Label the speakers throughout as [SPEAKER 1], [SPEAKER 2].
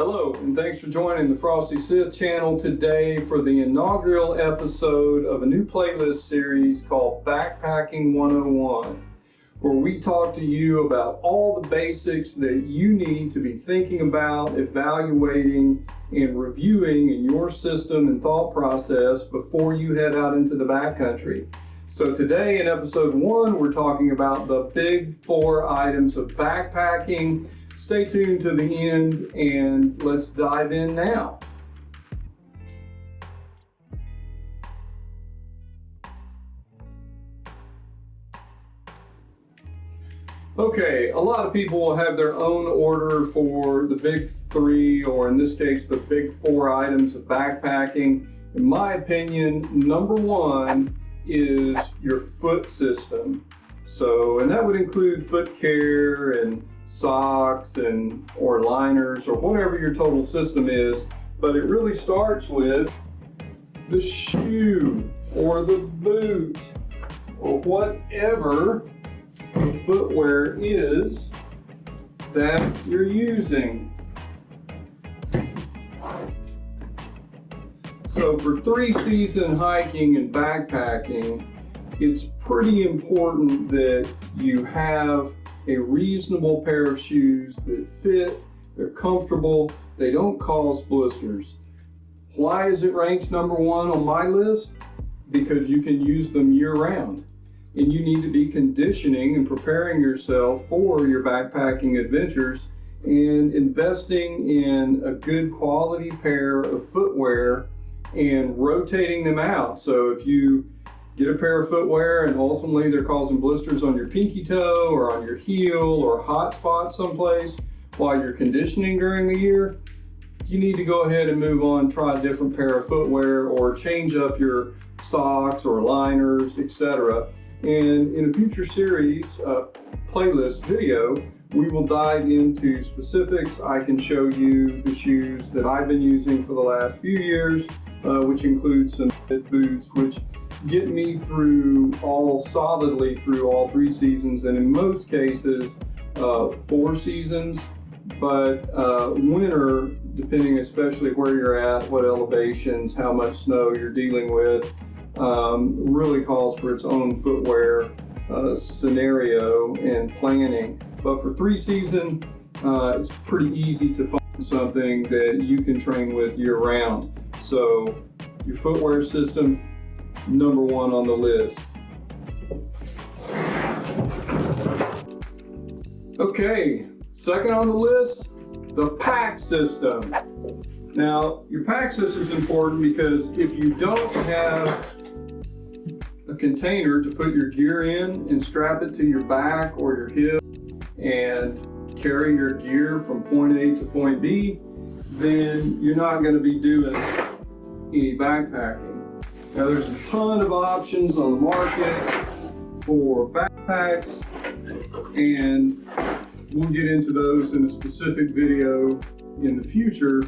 [SPEAKER 1] Hello, and thanks for joining the Frosty Sith channel today for the inaugural episode of a new playlist series called Backpacking 101, where we talk to you about all the basics that you need to be thinking about, evaluating, and reviewing in your system and thought process before you head out into the backcountry. So today in episode 1, we're talking about the big 4 items of backpacking. Stay tuned to the end and let's dive in now. Okay, a lot of people will have their own order for the big 3, or in this case, the big 4 items of backpacking. In my opinion, number 1 is your foot system. And that would include foot care and socks or liners or whatever your total system is, but it really starts with the shoe or the boot or whatever the footwear is that you're using. So for 3-season hiking and backpacking, it's pretty important that you have a reasonable pair of shoes that fit, they're comfortable, they don't cause blisters. Why is it ranked number 1 on my list? Because you can use them year-round, and you need to be conditioning and preparing yourself for your backpacking adventures and investing in a good quality pair of footwear and rotating them out. So if you get a pair of footwear and ultimately they're causing blisters on your pinky toe or on your heel or hot spots someplace while you're conditioning during the year, you need to go ahead and move on, try a different pair of footwear or change up your socks or liners, etc. And in a future series playlist video, we will dive into specifics. I can show you the shoes that I've been using for the last few years, which includes some boots, which get me solidly through all 3 seasons, and in most cases 4 seasons. But winter, depending especially where you're at, what elevations, how much snow you're dealing with, really calls for its own footwear scenario and planning. But for 3 season, it's pretty easy to find something that you can train with year-round. So your footwear system, number 1 on the list. Okay, second on the list, the pack system. Now, your pack system is important because if you don't have a container to put your gear in and strap it to your back or your hip and carry your gear from point A to point B, then you're not going to be doing any backpacking. Now there's a ton of options on the market for backpacks, and we'll get into those in a specific video in the future.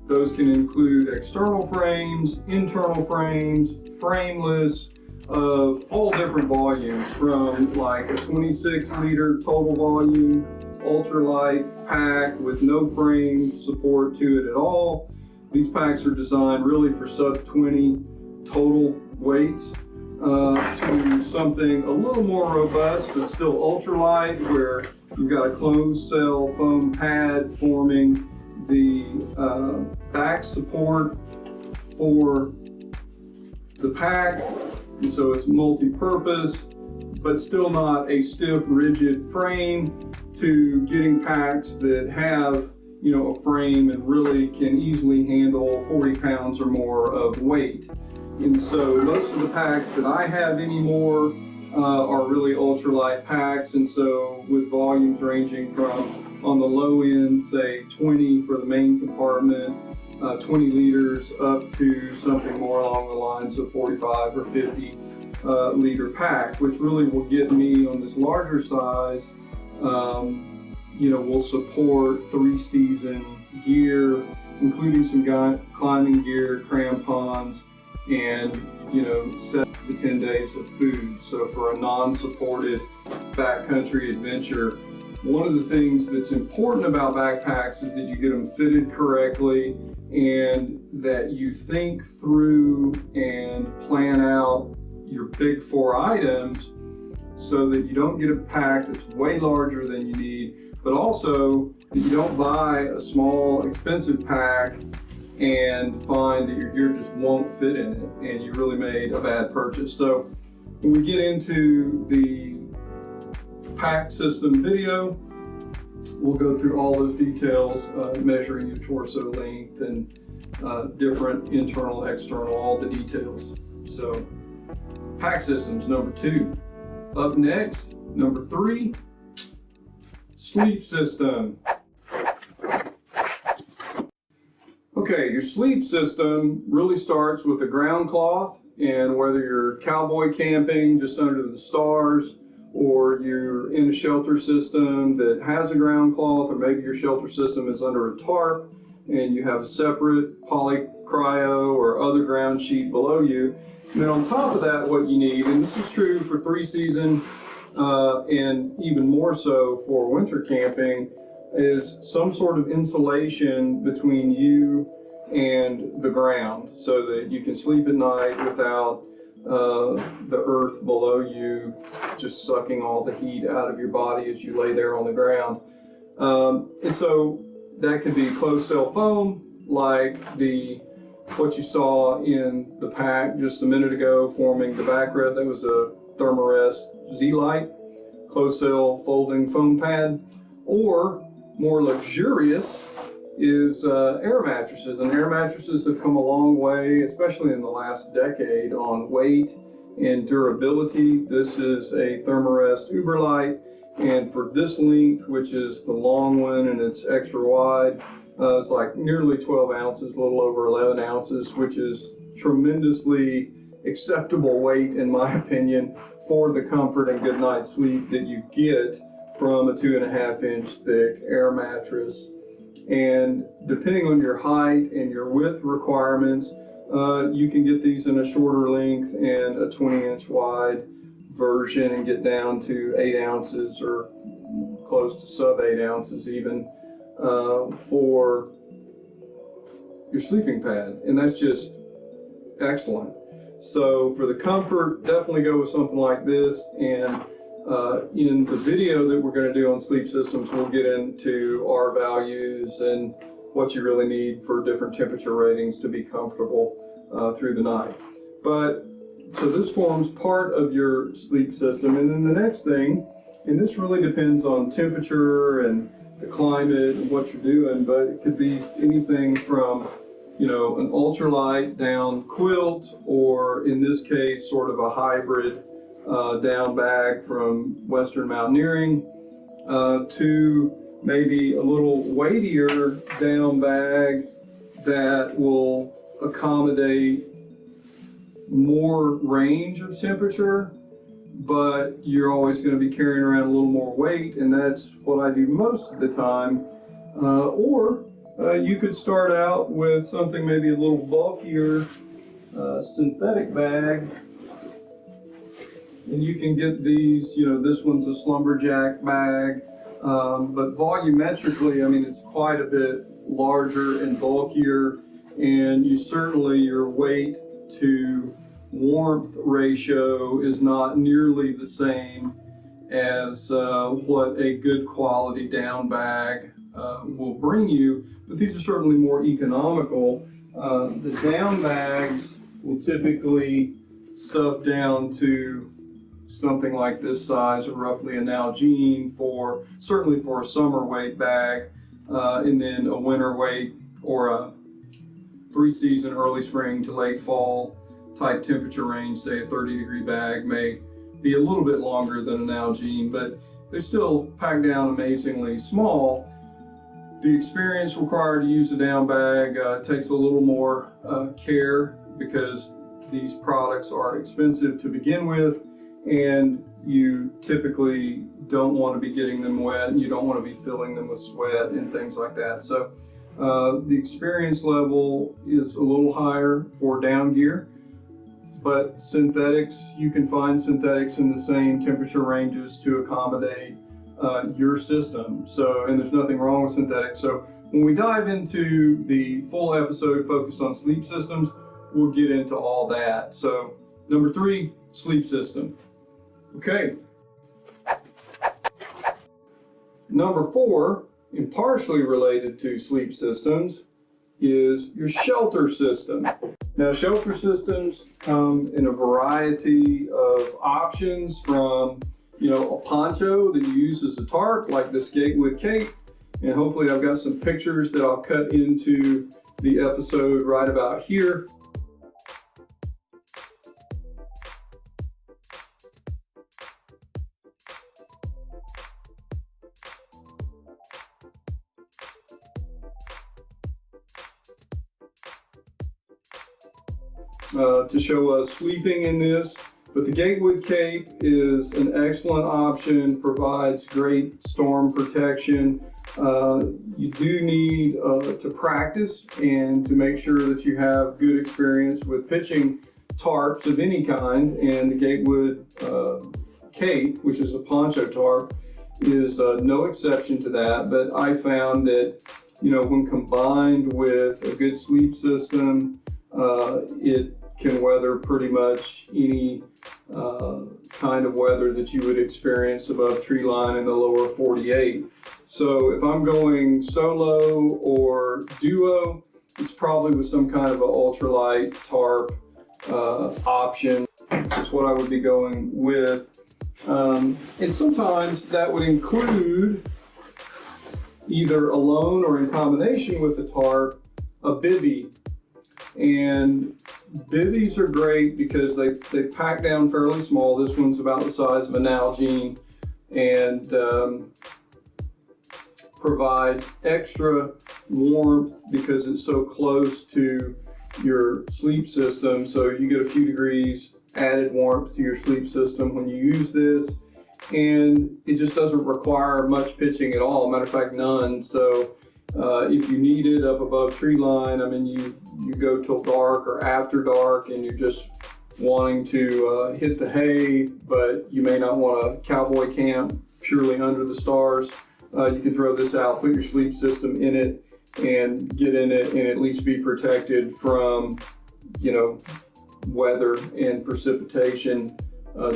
[SPEAKER 1] Those can include external frames, internal frames, frameless, of all different volumes, from like a 26-liter total volume, ultralight pack with no frame support to it at all. These packs are designed really for sub-20 total weights, to something a little more robust but still ultralight, where you've got a closed cell foam pad forming the back support for the pack, and so it's multi-purpose but still not a stiff rigid frame, to getting packs that have a frame and really can easily handle 40 pounds or more of weight. And so most of the packs that I have anymore are really ultralight packs, and so with volumes ranging from, on the low end, say 20 for the main compartment, 20 liters, up to something more along the lines of 45 or 50 liter pack, which really will get me on this larger size, will support 3-season gear, including some climbing gear, crampons, and 7 to 10 days of food. So for a non-supported backcountry adventure, one of the things that's important about backpacks is that you get them fitted correctly and that you think through and plan out your big 4 items so that you don't get a pack that's way larger than you need, but also that you don't buy a small, expensive pack and find that your gear just won't fit in it and you really made a bad purchase. So when we get into the pack system video, we'll go through all those details, measuring your torso length and different internal, external, all the details. So pack systems, number 2. Up next, number 3, sleep system. Okay, your sleep system really starts with a ground cloth, and whether you're cowboy camping just under the stars, or you're in a shelter system that has a ground cloth, or maybe your shelter system is under a tarp and you have a separate poly cryo or other ground sheet below you. And then on top of that, what you need, and this is true for 3-season and even more so for winter camping, is some sort of insulation between you and the ground so that you can sleep at night without the earth below you just sucking all the heat out of your body as you lay there on the ground. And so that could be closed cell foam, like what you saw in the pack just a minute ago forming the backrest. That was a Therm-a-rest Z-Lite closed cell folding foam pad. Or more luxurious is air mattresses, and air mattresses have come a long way, especially in the last decade, on weight and durability. This is a Therm-a-rest Uberlite, and for this length, which is the long one and it's extra wide, it's like nearly 12 ounces, a little over 11 ounces, which is tremendously acceptable weight in my opinion for the comfort and good night's sleep that you get from a 2.5-inch thick air mattress. And depending on your height and your width requirements, you can get these in a shorter length and a 20-inch wide version and get down to 8 ounces or close to sub 8 ounces even for your sleeping pad. And that's just excellent. So for the comfort, definitely go with something like this. And in the video that we're going to do on sleep systems, we'll get into our values and what you really need for different temperature ratings to be comfortable through the night. But so this forms part of your sleep system. And then the next thing, and this really depends on temperature and the climate and what you're doing, but it could be anything from, you know, an ultralight down quilt, or in this case, sort of a hybrid down bag from Western Mountaineering, to maybe a little weightier down bag that will accommodate more range of temperature, but you're always going to be carrying around a little more weight, and that's what I do most of the time. Or you could start out with something maybe a little bulkier, synthetic bag. And you can get these, you know, this one's a Slumberjack bag, but volumetrically, I mean, it's quite a bit larger and bulkier, and you certainly, your weight to warmth ratio is not nearly the same as what a good quality down bag will bring you, but these are certainly more economical. The down bags will typically stuff down to something like this size, or roughly a Nalgene, certainly for a summer weight bag, and then a winter weight or a 3-season early spring to late fall type temperature range. Say a 30-degree bag may be a little bit longer than a Nalgene, but they're still packed down amazingly small. The experience required to use a down bag takes a little more care, because these products are expensive to begin with, and you typically don't want to be getting them wet, and you don't want to be filling them with sweat and things like that. So the experience level is a little higher for down gear, but synthetics, you can find synthetics in the same temperature ranges to accommodate your system. So, and there's nothing wrong with synthetic. So when we dive into the full episode focused on sleep systems, we'll get into all that. So number 3, sleep system. Okay. Number 4, and partially related to sleep systems, is your shelter system. Now, shelter systems come in a variety of options, from a poncho that you use as a tarp, like this Gatewood cape, and hopefully I've got some pictures that I'll cut into the episode right about here. To show us sleeping in this. But the Gatewood cape is an excellent option, provides great storm protection. You do need to practice and to make sure that you have good experience with pitching tarps of any kind, and the Gatewood cape, which is a poncho tarp, is no exception to that. But I found that when combined with a good sleep system, it can weather pretty much any kind of weather that you would experience above tree line in the lower 48. So if I'm going solo or duo, it's probably with some kind of an ultralight tarp option. That's what I would be going with. And sometimes that would include, either alone or in combination with the tarp, a bivy. And bivvies are great because they pack down fairly small. This one's about the size of an Nalgene, and provides extra warmth because it's so close to your sleep system. So you get a few degrees added warmth to your sleep system when you use this, and it just doesn't require much pitching at all. Matter of fact, none. So if you need it up above tree line, I mean, you go till dark or after dark and you're just wanting to hit the hay, but you may not want to cowboy camp purely under the stars, you can throw this out, put your sleep system in it, and get in it and at least be protected from, weather and precipitation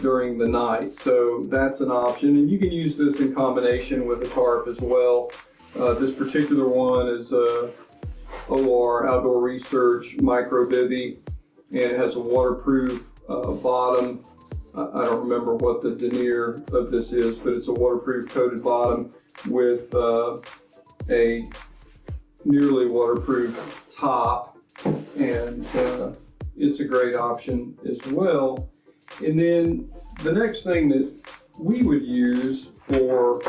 [SPEAKER 1] during the night. So that's an option, and you can use this in combination with a tarp as well. This particular one is OR, Outdoor Research Micro Bivy, and it has a waterproof bottom. I don't remember what the denier of this is, but it's a waterproof coated bottom with a nearly waterproof top, and it's a great option as well. And then the next thing that we would use for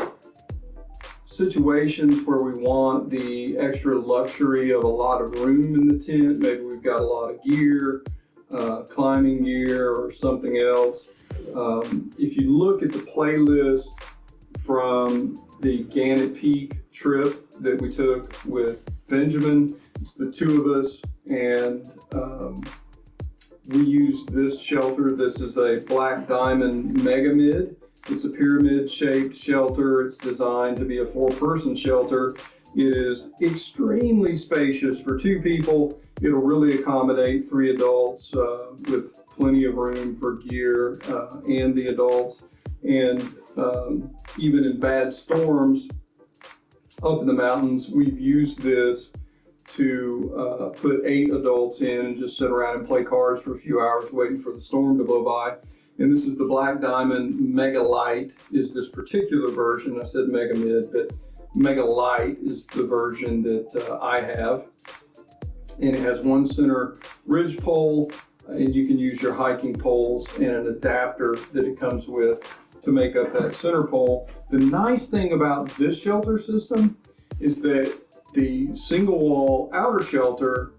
[SPEAKER 1] situations where we want the extra luxury of a lot of room in the tent, maybe we've got a lot of gear, climbing gear or something else. If you look at the playlist from the Gannett Peak trip that we took with Benjamin, it's the two of us, and we used this shelter. This is a Black Diamond Mega Mid. It's a pyramid-shaped shelter. It's designed to be a 4-person shelter. It is extremely spacious for 2 people. It'll really accommodate 3 adults with plenty of room for gear and the adults. And even in bad storms up in the mountains, we've used this to put 8 adults in and just sit around and play cards for a few hours waiting for the storm to blow by. And this is the Black Diamond Mega Light is this particular version. I said Mega Mid, but Mega Light is the version that I have. And it has one center ridge pole, and you can use your hiking poles and an adapter that it comes with to make up that center pole. The nice thing about this shelter system is that the single wall outer shelter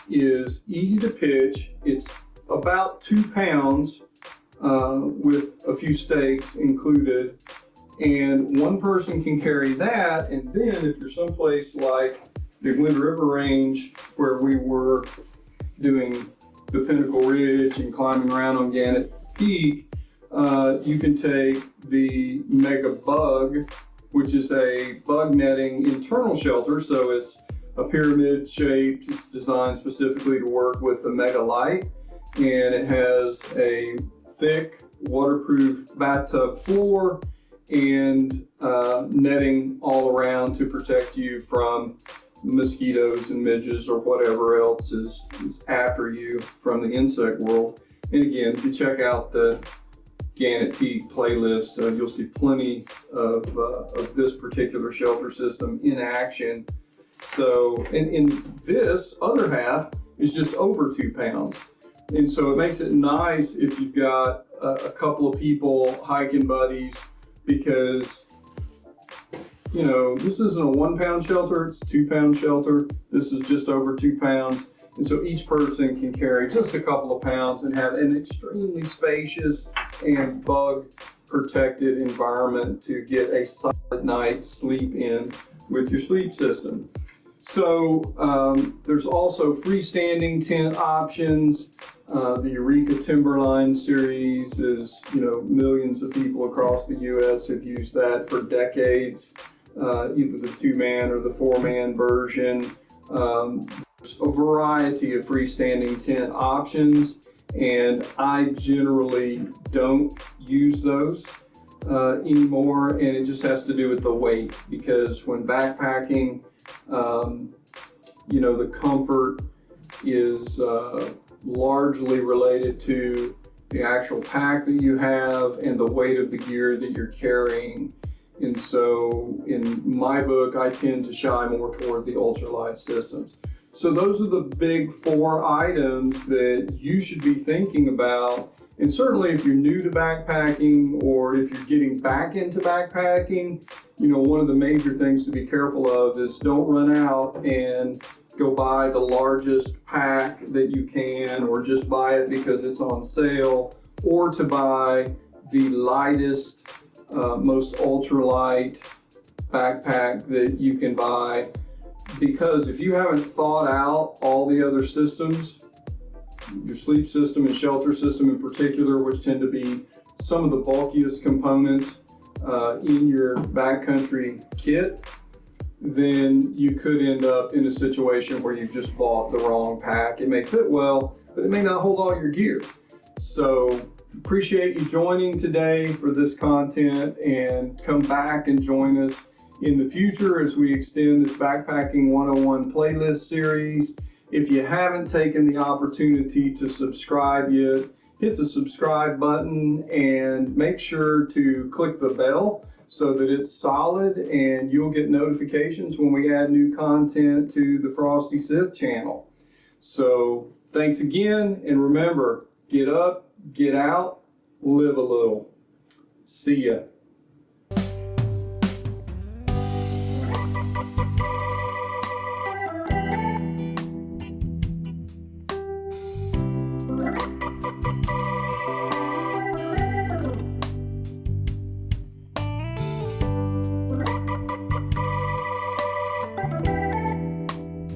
[SPEAKER 1] is easy to pitch. It's about 2 pounds with a few stakes included, and one person can carry that. And then if you're someplace like the Wind River Range, where we were doing the Pinnacle Ridge and climbing around on Gannett Peak, you can take the Mega Bug which is a bug netting internal shelter. So it's a pyramid shape. It's designed specifically to work with the Mega Light, and it has a thick waterproof bathtub floor and netting all around to protect you from mosquitoes and midges or whatever else is after you from the insect world. And again, if you check out the Gannett Peak playlist, you'll see plenty of this particular shelter system in action. So, and this other half is just over 2 pounds. And so it makes it nice if you've got a couple of people, hiking buddies, because, you know, this isn't a 1 pound shelter, it's a 2 pound shelter. This is just over 2 pounds. And so each person can carry just a couple of pounds and have an extremely spacious and bug protected environment to get a solid night's sleep in with your sleep system. So there's also freestanding tent options. The Eureka Timberline series is, you know, millions of people across the U.S. have used that for decades, either the 2-man or the 4-man version. There's a variety of freestanding tent options, and I generally don't use those anymore, and it just has to do with the weight, because when backpacking, you know, the comfort is largely related to the actual pack that you have and the weight of the gear that you're carrying. And so in my book, I tend to shy more toward the ultralight systems. So those are the big 4 items that you should be thinking about. And certainly if you're new to backpacking, or if you're getting back into backpacking, you know, one of the major things to be careful of is don't run out and go buy the largest pack that you can, or just buy it because it's on sale, or to buy the lightest, most ultralight backpack that you can buy. Because if you haven't thought out all the other systems, your sleep system and shelter system in particular, which tend to be some of the bulkiest components in your backcountry kit, then you could end up in a situation where you've just bought the wrong pack. It may fit well, but it may not hold all your gear. So appreciate you joining today for this content, and come back and join us in the future as we extend this Backpacking 101 playlist series. If you haven't taken the opportunity to subscribe yet, hit the subscribe button and make sure to click the bell so that it's solid, and you'll get notifications when we add new content to the Frosty Sith channel. So thanks again, and remember, get up, get out, live a little. See ya.